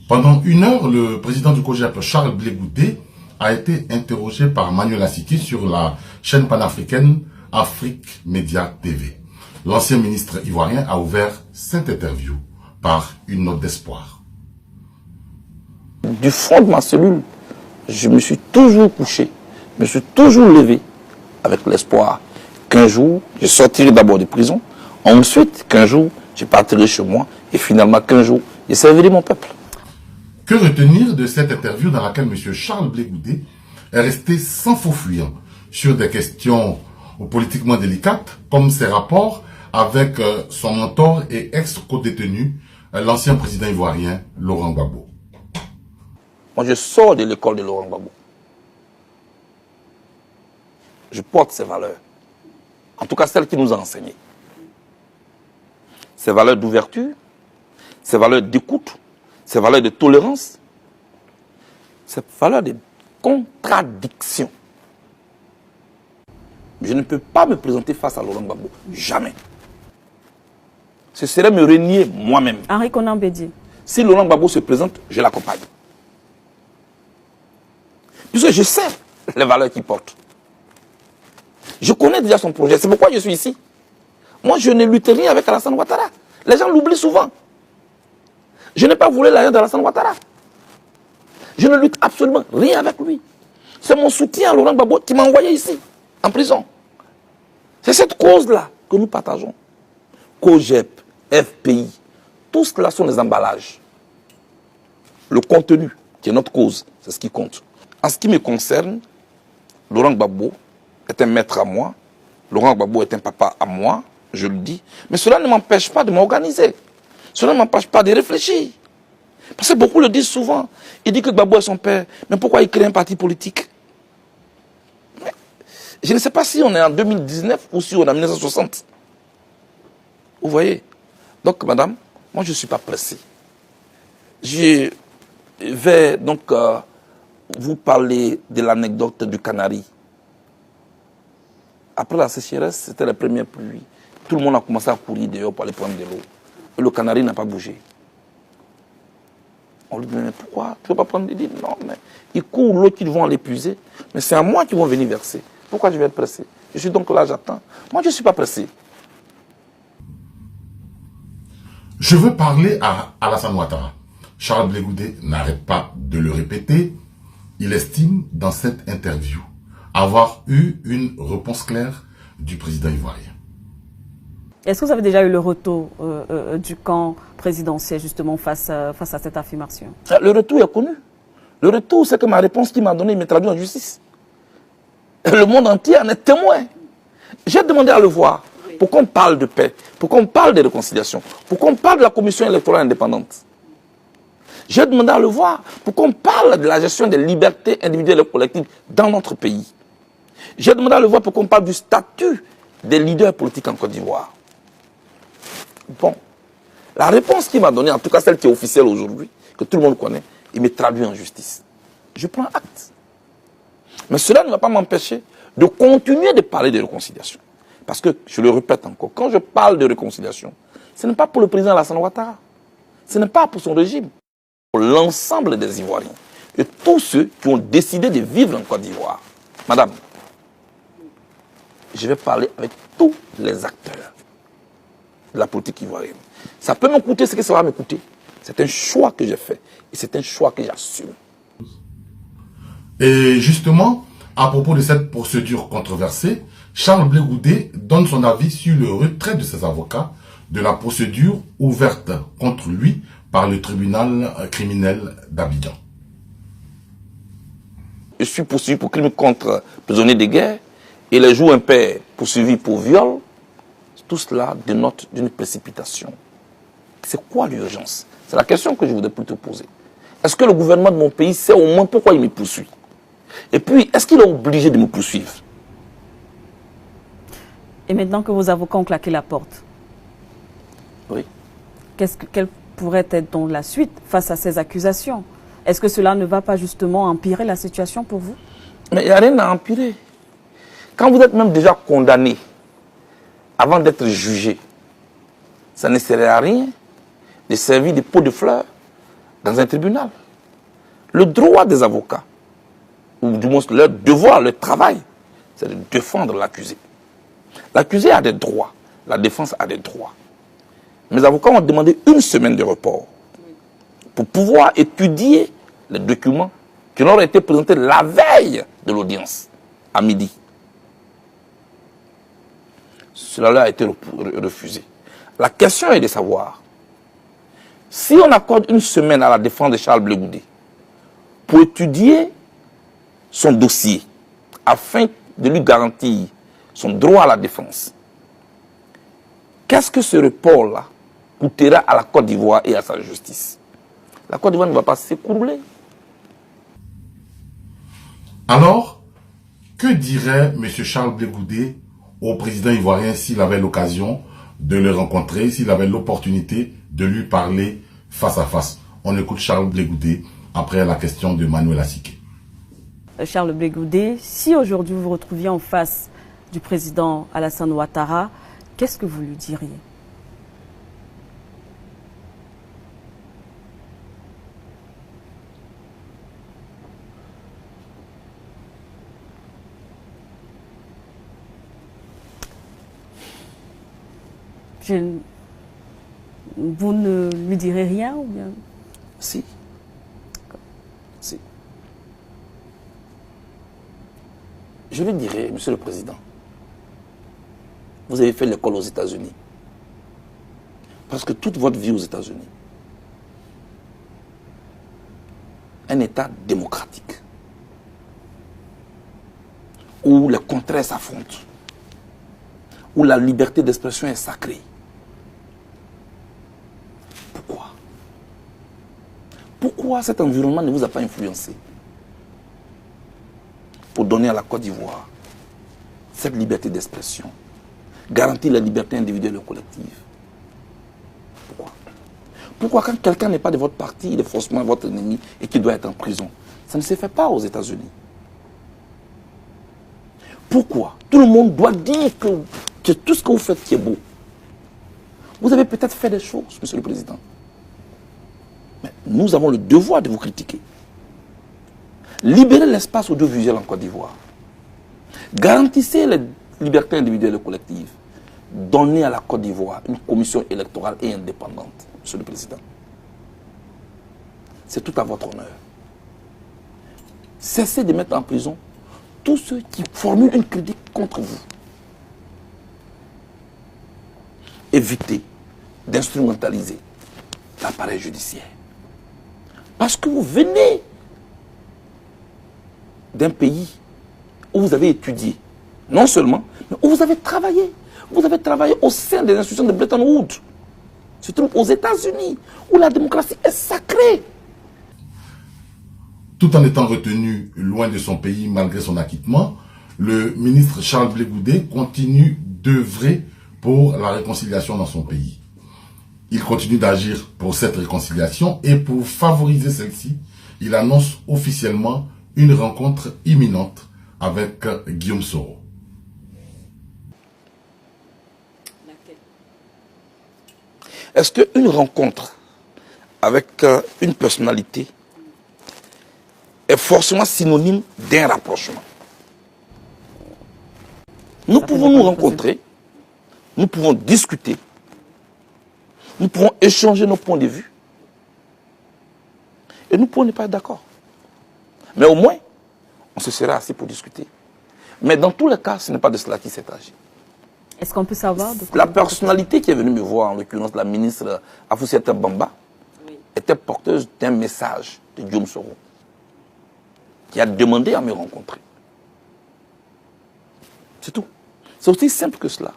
Pendant 1 heure, le président du COJEP, Charles Blé Goudé, a été interrogé par Manuel Assiki sur la chaîne panafricaine Afrique Média TV. L'ancien ministre ivoirien a ouvert cette interview par une note d'espoir. Du fond de ma cellule, je me suis toujours couché, je me suis toujours levé avec l'espoir qu'un jour, je sortirai d'abord de prison, ensuite qu'un jour, je partirai chez moi et finalement qu'un jour, je servirai mon peuple. Que retenir de cette interview dans laquelle M. Charles Blé Goudé est resté sans faux fuyant sur des questions politiquement délicates, comme ses rapports avec son mentor et ex-co-détenu, l'ancien président ivoirien Laurent Gbagbo. Moi, je sors de l'école de Laurent Gbagbo. Je porte ses valeurs. En tout cas, celles qu'il nous a enseignées. Ses valeurs d'ouverture, ses valeurs d'écoute, ses valeurs de tolérance, ses valeurs de contradiction. Je ne peux pas me présenter face à Laurent Gbagbo. Jamais. Ce serait me renier moi-même. Henri Konan Bédié. Si Laurent Gbagbo se présente, je l'accompagne. Puisque je sais les valeurs qu'il porte. Je connais déjà son projet. C'est pourquoi je suis ici. Moi, je ne lutte rien avec Alassane Ouattara. Les gens l'oublient souvent. Je n'ai pas volé l'argent d'Alassane Ouattara. Je ne lutte absolument rien avec lui. C'est mon soutien à Laurent Gbagbo qui m'a envoyé ici, en prison. C'est cette cause-là que nous partageons. COJEP, FPI, tout cela sont des emballages. Le contenu, qui est notre cause, c'est ce qui compte. En ce qui me concerne, Laurent Gbagbo est un maître à moi. Laurent Gbagbo est un papa à moi, je le dis. Mais cela ne m'empêche pas de m'organiser. Cela ne m'empêche pas de réfléchir. Parce que beaucoup le disent souvent. Ils disent que Gbagbo est son père. Mais pourquoi il crée un parti politique? Je ne sais pas si on est en 2019 ou si on est en 1960. Vous voyez? Donc, madame, moi je ne suis pas pressé. Je vais donc vous parler de l'anecdote du canari. Après la sécheresse, c'était la première pluie. Tout le monde a commencé à courir dehors pour aller prendre de l'eau. Et le canari n'a pas bougé. On lui dit, mais pourquoi tu ne veux pas prendre? Il dit, non, mais ils courent l'eau qu'ils vont l'épuiser. Mais c'est à moi qu'ils vont venir verser. Pourquoi je vais être pressé? Je suis donc là, j'attends. Moi, je ne suis pas pressé. Je veux parler à Alassane Ouattara. Charles Blé Goudé n'arrête pas de le répéter. Il estime dans cette interview avoir eu une réponse claire du président ivoirien. Est-ce que vous avez déjà eu le retour du camp présidentiel justement face à cette affirmation? Le retour est connu. Le retour, c'est que ma réponse qu'il m'a donnée, il m'est traduit en justice. Le monde entier en est témoin. J'ai demandé à le voir pour qu'on parle de paix, pour qu'on parle de réconciliation, pour qu'on parle de la commission électorale indépendante. J'ai demandé à le voir pour qu'on parle de la gestion des libertés individuelles et collectives dans notre pays. J'ai demandé à le voir pour qu'on parle du statut des leaders politiques en Côte d'Ivoire. Bon, la réponse qu'il m'a donnée, en tout cas celle qui est officielle aujourd'hui, que tout le monde connaît, il me traduit en justice. Je prends acte. Mais cela ne va pas m'empêcher de continuer de parler de réconciliation. Parce que, je le répète encore, quand je parle de réconciliation, ce n'est pas pour le président Alassane Ouattara. Ce n'est pas pour son régime. Pour l'ensemble des Ivoiriens. Et tous ceux qui ont décidé de vivre en Côte d'Ivoire. Madame, je vais parler avec tous les acteurs de la politique ivoirienne. Ça peut me coûter ce que ça va me coûter. C'est un choix que j'ai fait. Et c'est un choix que j'assume. Et justement, à propos de cette procédure controversée, Charles Blé Goudé donne son avis sur le retrait de ses avocats de la procédure ouverte contre lui par le tribunal criminel d'Abidjan. Je suis poursuivi pour crime contre prisonniers de guerre et les jours impairs poursuivis pour viol. Tout cela dénote d'une précipitation. C'est quoi l'urgence? C'est la question que je voudrais plutôt poser. Est-ce que le gouvernement de mon pays sait au moins pourquoi il me poursuit? Et puis, est-ce qu'il est obligé de me poursuivre? Et maintenant que vos avocats ont claqué la porte, oui. Quelle pourrait être donc la suite face à ces accusations? Est-ce que cela ne va pas justement empirer la situation pour vous? Mais il n'y a rien à empirer. Quand vous êtes même déjà condamné, avant d'être jugé, ça ne serait à rien de servir de pot de fleurs dans un tribunal. Le droit des avocats, ou du moins leur devoir, leur travail, c'est de défendre l'accusé. L'accusé a des droits, la défense a des droits. Mes avocats ont demandé 1 semaine de report pour pouvoir étudier les documents qui leur ont été présentés la veille de l'audience, à midi. Cela leur a été refusé. La question est de savoir, si on accorde 1 semaine à la défense de Charles Blé Goudé pour étudier son dossier, afin de lui garantir son droit à la défense, qu'est-ce que ce report-là coûtera à la Côte d'Ivoire et à sa justice? La Côte d'Ivoire ne va pas s'écrouler. Alors, que dirait M. Charles Blé Goudé au président ivoirien s'il avait l'occasion de le rencontrer, s'il avait l'opportunité de lui parler face à face? On écoute Charles Blé Goudé après la question de Manuel Asiké. Charles Blé Goudé, si aujourd'hui vous vous retrouviez en face du président Alassane Ouattara, qu'est-ce que vous lui diriez? Vous ne lui direz rien ou bien? Si. Si. Je lui dirais, Monsieur le Président, vous avez fait l'école aux États-Unis. Parce que toute votre vie aux États-Unis, un État démocratique, où les contraires s'affrontent, où la liberté d'expression est sacrée. Pourquoi? Pourquoi cet environnement ne vous a pas influencé pour donner à la Côte d'Ivoire cette liberté d'expression, garantir la liberté individuelle et collective? Pourquoi? Pourquoi quand quelqu'un n'est pas de votre parti, il est forcément votre ennemi et qu'il doit être en prison? Ça ne se fait pas aux États-Unis. Pourquoi tout le monde doit dire que tout ce que vous faites qui est beau? Vous avez peut-être fait des choses, Monsieur le Président. Mais nous avons le devoir de vous critiquer. Libérez l'espace audiovisuel en Côte d'Ivoire. Garantissez les libertés individuelles et collectives. Donnez à la Côte d'Ivoire une commission électorale et indépendante, Monsieur le Président. C'est tout à votre honneur. Cessez de mettre en prison tous ceux qui formulent une critique contre vous. Évitez d'instrumentaliser l'appareil judiciaire. Parce que vous venez d'un pays où vous avez étudié, non seulement, mais où vous avez travaillé. Vous avez travaillé au sein des institutions de Bretton Woods, surtout aux États-Unis, où la démocratie est sacrée. Tout en étant retenu loin de son pays malgré son acquittement, le ministre Charles Blé Goudé continue d'œuvrer pour la réconciliation dans son pays. Il continue d'agir pour cette réconciliation et pour favoriser celle-ci, il annonce officiellement une rencontre imminente avec Guillaume Soro. Est-ce qu'une rencontre avec une personnalité est forcément synonyme d'un rapprochement? Nous pouvons nous rencontrer, nous pouvons discuter, nous pouvons échanger nos points de vue et nous pouvons ne pas être d'accord. Mais au moins, on se sera assis pour discuter. Mais dans tous les cas, ce n'est pas de cela qu'il s'est agi. Est-ce qu'on peut savoir La personnalité qui est venue me voir, en l'occurrence la ministre Afoussiata Bamba, était porteuse d'un message de Guillaume Soro, qui a demandé à me rencontrer. C'est tout. C'est aussi simple que cela.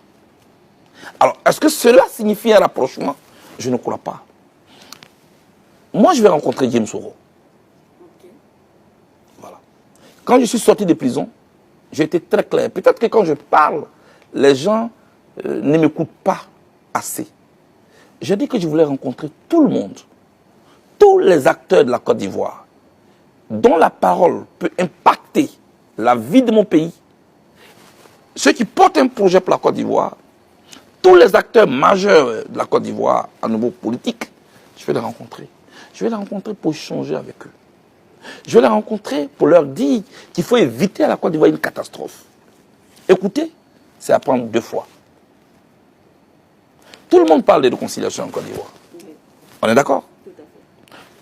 Alors, est-ce que cela signifie un rapprochement? Je ne crois pas. Moi, je vais rencontrer Guillaume Soro. Voilà. Quand je suis sorti de prison, j'ai été très clair. Peut-être que quand je parle, les gens ne m'écoutent pas assez. J'ai dit que je voulais rencontrer tout le monde, tous les acteurs de la Côte d'Ivoire, dont la parole peut impacter la vie de mon pays, ceux qui portent un projet pour la Côte d'Ivoire, tous les acteurs majeurs de la Côte d'Ivoire à niveau politique, je vais les rencontrer. Je vais les rencontrer pour échanger avec eux. Je vais les rencontrer pour leur dire qu'il faut éviter à la Côte d'Ivoire une catastrophe. Écoutez, c'est apprendre 2 fois. Tout le monde parle de réconciliation en Côte d'Ivoire. On est d'accord?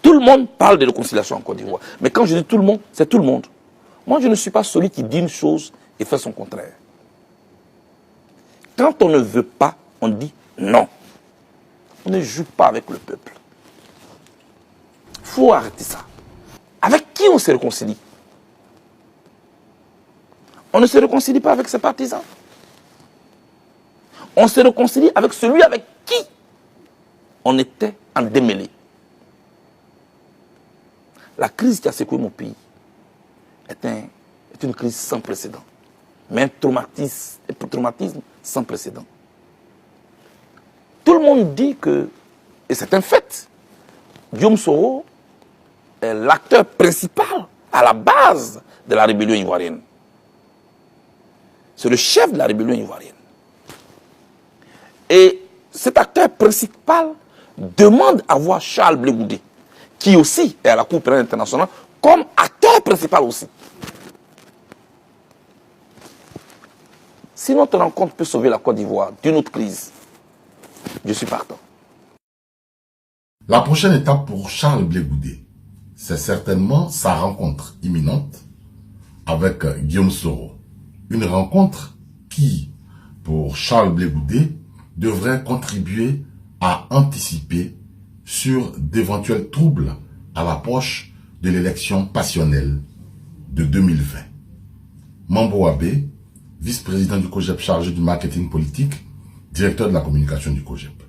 Tout le monde parle de réconciliation en Côte d'Ivoire. Mais quand je dis tout le monde, c'est tout le monde. Moi, je ne suis pas celui qui dit une chose et fait son contraire. Quand on ne veut pas, on dit non. On ne joue pas avec le peuple. Il faut arrêter ça. Avec qui on se réconcilie? On ne se réconcilie pas avec ses partisans. On se réconcilie avec celui avec qui on était en démêlé. La crise qui a secoué mon pays est une crise sans précédent. Mais un traumatisme sans précédent. Tout le monde dit que, et c'est un fait, Guillaume Soro est l'acteur principal à la base de la rébellion ivoirienne. C'est le chef de la rébellion ivoirienne. Et cet acteur principal demande à voir Charles Blé Goudé, qui aussi est à la Cour pénale internationale, comme acteur principal aussi. Si notre rencontre peut sauver la Côte d'Ivoire d'une autre crise, je suis partant. La prochaine étape pour Charles Blé Goudé, c'est certainement sa rencontre imminente avec Guillaume Soro. Une rencontre qui, pour Charles Blé Goudé, devrait contribuer à anticiper sur d'éventuels troubles à l'approche de l'élection passionnelle de 2020. Mambo Abe, vice-président du COJEP chargé du marketing politique, directeur de la communication du COJEP.